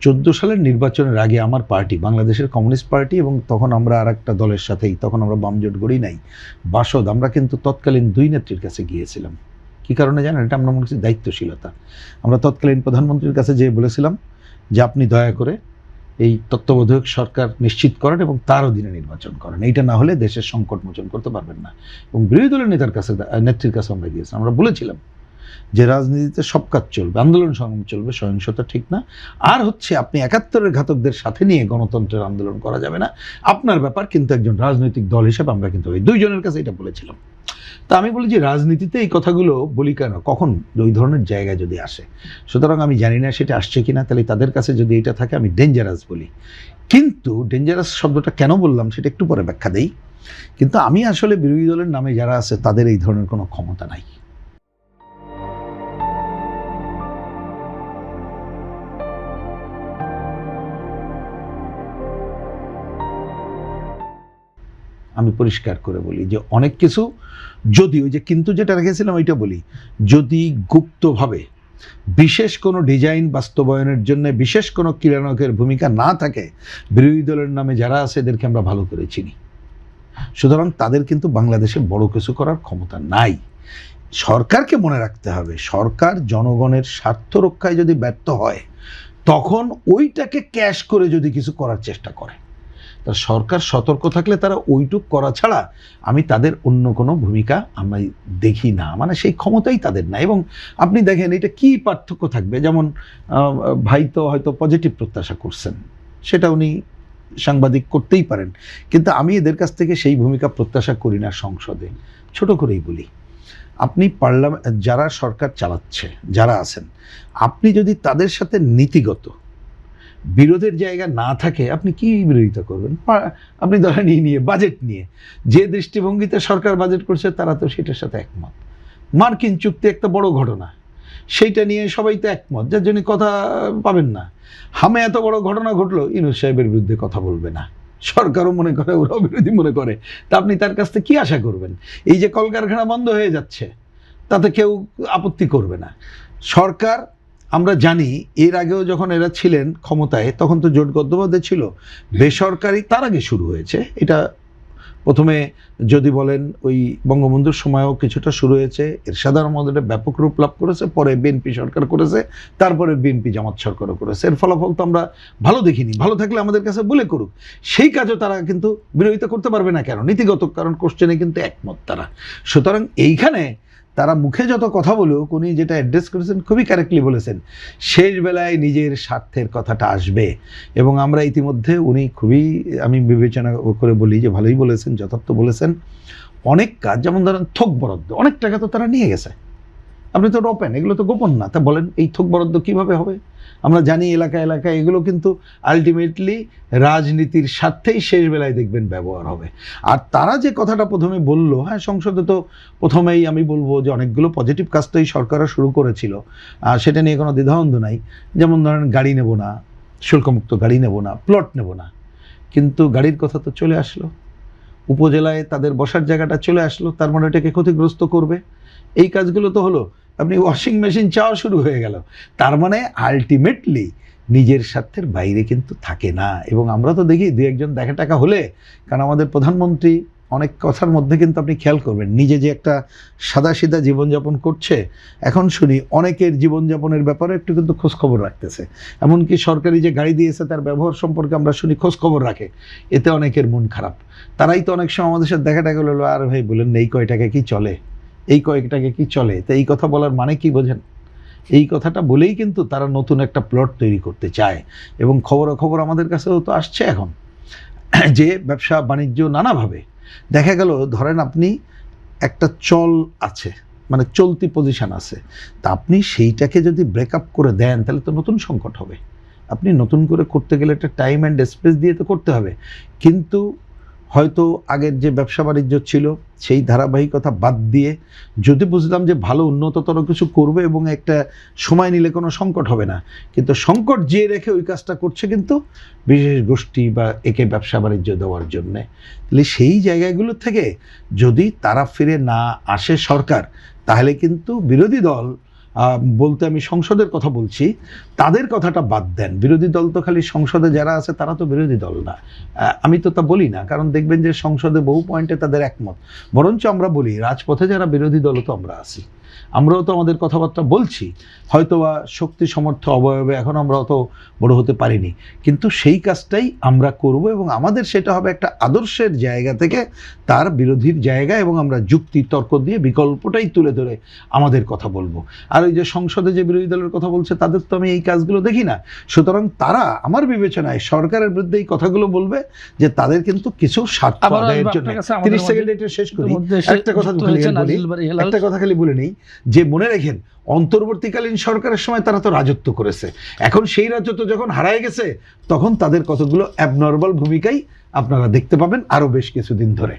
14 সালের নির্বাচনের আগে আমার পার্টি, বাংলাদেশের কমিউনিস্ট পার্টি, এবং তখন আমরা আর একটা দলের সাথেই, তখন আমরা বামজোট গড়ি নাই, বাসদ, আমরা কিন্তু তৎকালীন 2 নেত্রীর কাছে গিয়েছিলাম। কী কারণে জানেন? এটা আমরা মনে করছি দায়িত্বশীলতা। আমরা তৎকালীন প্রধানমন্ত্রীর কাছে যেয়ে বলেছিলাম যে আপনি দয়া করে এই তত্ত্বাবধায়ক সরকার নিশ্চিত করেন এবং তার অধীনে নির্বাচন করেন, এইটা না হলে দেশের সংকট মোচন করতে পারবেন না। এবং বিরোধী দলের নেত্রীর কাছে আমরা গিয়েছিলাম, আমরা বলেছিলাম যে রাজনীতিতে সব কাজ চলবে, আন্দোলন সংগ্রাম চলবে, সহিংসতা ঠিক না। আর হচ্ছে আপনি 71-এর ঘাতকদের সাথে নিয়ে গণতন্ত্রের আন্দোলন করা যাবে না, আপনার ব্যাপার। কিন্তু একজন রাজনৈতিক দল হিসেবে আমরা কিন্তু ওই 2 জনের কাছে এটা বলেছিলাম। তা আমি বলি যে রাজনীতিতে এই কথাগুলো বলি কেন, কখন ওই ধরনের জায়গায় যদি আসে। সুতরাং আমি জানি না সেটা আসছে কিনা, তাহলে তাদের কাছে যদি এটা থাকে আমি ডেঞ্জারাস বলি। কিন্তু ডেঞ্জারাস শব্দটা কেন বললাম সেটা একটু পরে ব্যাখ্যা দেই। কিন্তু আমি আসলে বিরোধী দলের নামে যারা আছে তাদের এই ধরনের কোনো ক্ষমতা নাই। আমি পরিষ্কার করে বলি যে অনেক কিছু যদি, ওই যে কিন্তু যেটা রেখেছিলাম ওইটা বলি, যদি গুপ্তভাবে বিশেষ কোনো ডিজাইন বাস্তবায়নের জন্য বিশেষ কোনো ক্রীড়ানকের ভূমিকা না থাকে, বিরোধী দলের নামে যারা আছে এদেরকে আমরা ভালো করে চিনি। সুতরাং তাদের কিন্তু বাংলাদেশে বড় কিছু করার ক্ষমতা নাই। সরকারকে মনে রাখতে হবে, সরকার জনগণের স্বার্থ রক্ষায় যদি ব্যর্থ হয় তখন ওইটাকে ক্যাশ করে যদি কিছু করার চেষ্টা করে, তা সরকার সতর্ক থাকলে তারা ওইটুক করা ছাড়া আমি তাদের অন্য কোনো ভূমিকা আমি দেখি না। মানে সেই ক্ষমতাই তাদের না। এবং আপনি দেখেন এটা কি পার্থক্য থাকবে, যেমন ভাই তো হয়তো পজিটিভ প্রত্যাশা করছেন, সেটা উনি সাংবাদিক করতেই পারেন, কিন্তু আমি এদের কাছ থেকে সেই ভূমিকা প্রত্যাশা করি না। সংসদে ছোট করেই বলি, আপনি পার্লামেন্ট, যারা সরকার চালাচ্ছে, যারা আছেন, আপনি যদি তাদের সাথে নীতিগত বিরোধের জায়গা না থাকে আপনি কি বিরোধিতা করবেন? আপনি ধরেন নিয়ে বাজেট নিয়ে যে দৃষ্টিভঙ্গিতে সরকার বাজেট করছে তারা তো সেটার সাথে একমত। মার্কিন চুক্তি একটা বড় ঘটনা, সেইটা নিয়ে সবাই তো একমত, যার জন্য কথা পাবেন না। হামে এত বড় ঘটনা ঘটলো, ইউনূস সাহেবের বিরুদ্ধে কথা বলবে না, সরকারও মনে করে, ওরাও বিরোধী মনে করে, তা আপনি তার কাছ থেকে কী আশা করবেন? এই যে কলকারখানা বন্ধ হয়ে যাচ্ছে তাতে কেউ আপত্তি করবে না। সরকার, আমরা জানি এর আগেও যখন এরা ছিলেন ক্ষমতায় তখন তো জোটবদ্ধভাবে ছিল, বেসরকারি তার আগে শুরু হয়েছে এটা। প্রথমে যদি বলেন ওই বঙ্গবন্ধুর সময়ও কিছুটা শুরু হয়েছে, এরশাদ আহমদের ব্যাপক রূপ লাভ করেছে, পরে বিএনপি সরকার করেছে, তারপরে বিএনপি জামাত সরকারও করেছে। এর ফলাফল তো আমরা ভালো দেখিনি। ভালো থাকলে আমাদের কাছে বলে করুক, সেই কাজও তারা কিন্তু বিরোধিতা করতে পারবে না। কেন? নীতিগত কারণ, কোশ্চেনে কিন্তু একমত তারা। সুতরাং এইখানে তারা মুখে যত কথা বলুক, উনি যেটা অ্যাড্রেস করেছেন খুবই কারেক্টলি বলেছেন, শেষ বেলায় নিজের স্বার্থের কথাটা আসবে। এবং আমরা ইতিমধ্যে, উনি খুবই, আমি বিবেচনা করে বলি যে ভালোই বলেছেন, যথার্থ বলেছেন। অনেক কাজ, যেমন ধরেন থোক বরাদ্দ, অনেক টাকা তো তারা নিয়ে গেছে। আপনি তো ওপেন, এগুলো তো গোপন না, তা বলেন এই থোক বরাদ্দ কীভাবে হবে? আমরা জানি এলাকায় এলাকায় এগুলো কিন্তু আলটিমেটলি রাজনীতির স্বার্থেই শেষ বেলায় দেখবেন ব্যবহার হবে। আর তারা যে কথাটা প্রথমে বললো, হ্যাঁ সংসদে তো প্রথমেই আমি বলবো যে অনেকগুলো পজিটিভ কাজ তো এই সরকারও শুরু করেছিল, সেটা নিয়ে কোনো দ্বিধাদ্বন্দ্ব নাই। যেমন ধরেন গাড়ি নেব না, শুল্কমুক্ত গাড়ি নেব না, প্লট নেব না, কিন্তু গাড়ির কথা তো চলে আসলো, উপজেলায় তাদের বসার জায়গাটা চলে আসলো, তার মানে এটাকে ক্ষতিগ্রস্ত করবে। এই কাজগুলো তো হলো। আপনি ওয়াশিং মেশিন চাওয়া শুরু হয়ে গেল, তার মানে আলটিমেটলি নিজের স্বার্থের বাইরে কিন্তু থাকে না। এবং আমরা তো দেখি দু একজন দেখা টাকা হলে, কারণ আমাদের প্রধানমন্ত্রী অনেক কথার মধ্যে কিন্তু আপনি খেয়াল করবেন, নিজে যে একটা সাদাসিধা জীবনযাপন করছে, এখন শুনি অনেকের জীবনযাপনের ব্যাপারে একটু কিন্তু খোঁজখবর রাখতেছে। এমনকি সরকারি যে গাড়ি দিয়েছে তার ব্যবহার সম্পর্কে আমরা শুনি খোঁজখবর রাখে, এতে অনেকের মন খারাপ। তারাই তো অনেক সময় আমাদের সাথে দেখা টাকা হলো, আর ভাই বলেন এই কয় টাকা কি চলে, এই কয়েকটাকে কি চলে? তো এই কথা বলার মানে কি বোঝেন? এই কথাটা বলেই কিন্তু তারা নতুন একটা প্লট তৈরি করতে চায়। এবং খবর আমাদের কাছেও তো আসছে এখন, যে ব্যবসা বাণিজ্য নানাভাবে দেখা গেল, ধরেন আপনি একটা চল আছে, মানে চলতি পজিশন আছে, তা আপনি সেইটাকে যদি ব্রেকআপ করে দেন তাহলে তো নতুন সংকট হবে। আপনি নতুন করে করতে গেলে একটা টাইম অ্যান্ড স্পেস দিয়ে তো করতে হবে। কিন্তু হয়তো আগের যে ব্যবসা বাণিজ্য ছিল সেই ধারাবাহিকতা বাদ দিয়ে যদি বুঝলাম যে ভালো উন্নততর কিছু করবে এবং একটা সময় নিলে কোনো সংকট হবে না, কিন্তু সংকট যে রেখে ওই কাজটা করছে কিন্তু বিশেষ গোষ্ঠী বা একে ব্যবসা বাণিজ্য দেওয়ার জন্যে, তাহলে সেই জায়গাগুলো থেকে যদি তারা ফিরে না আসে সরকার, তাহলে কিন্তু বিরোধী দল বলতে আমি সংসদের কথা বলছি, তাদের কথাটা বাদ দেন। বিরোধী দল তো খালি সংসদে যারা আছে তারা তো বিরোধী দল না, আমি তো তা বলি না, কারণ দেখবেন যে সংসদে বহু পয়েন্টে তাদের একমত। বরঞ্চ আমরা বলি রাজপথে যারা বিরোধী দলও তো আমরা আছি, আমরাও তো আমাদের কথাবার্তা বলছি, হয়তোবা শক্তি সমর্থ অবয়বে এখন আমরা অত বড় হতে পারিনি, কিন্তু সেই কাজটাই আমরা করব এবং আমাদের সেটা হবে একটা আদর্শের জায়গা থেকে, তার বিরোধীর জায়গা, এবং আমরা যুক্তি তর্ক দিয়ে বিকল্পটাই তুলে ধরে আমাদের কথা বলবো। আর ওই যে সংসদে যে বিরোধী দলের কথা বলছে তাদের তো আমি এই কাজগুলো দেখি না, সুতরাং তারা আমার বিবেচনায় সরকারের বিরুদ্ধে এই কথাগুলো বলবে যে তাদের কিন্তু কিছু স্বার্থ আদায়ের জন্য। 30 সেকেন্ড এটা শেষ করি, একটা কথা খালি বলে নেই যে মনে রেখেন অন্তর্বর্তীকালীন সরকারের সময় তারা তো রাজত্ব করেছে, এখন সেই রাজত্ব যখন হারায় গেছে তখন তাদের কতগুলো অ্যাবনর্মাল ভূমিকাই আপনারা দেখতে পাবেন আরো বেশ কিছুদিন ধরে।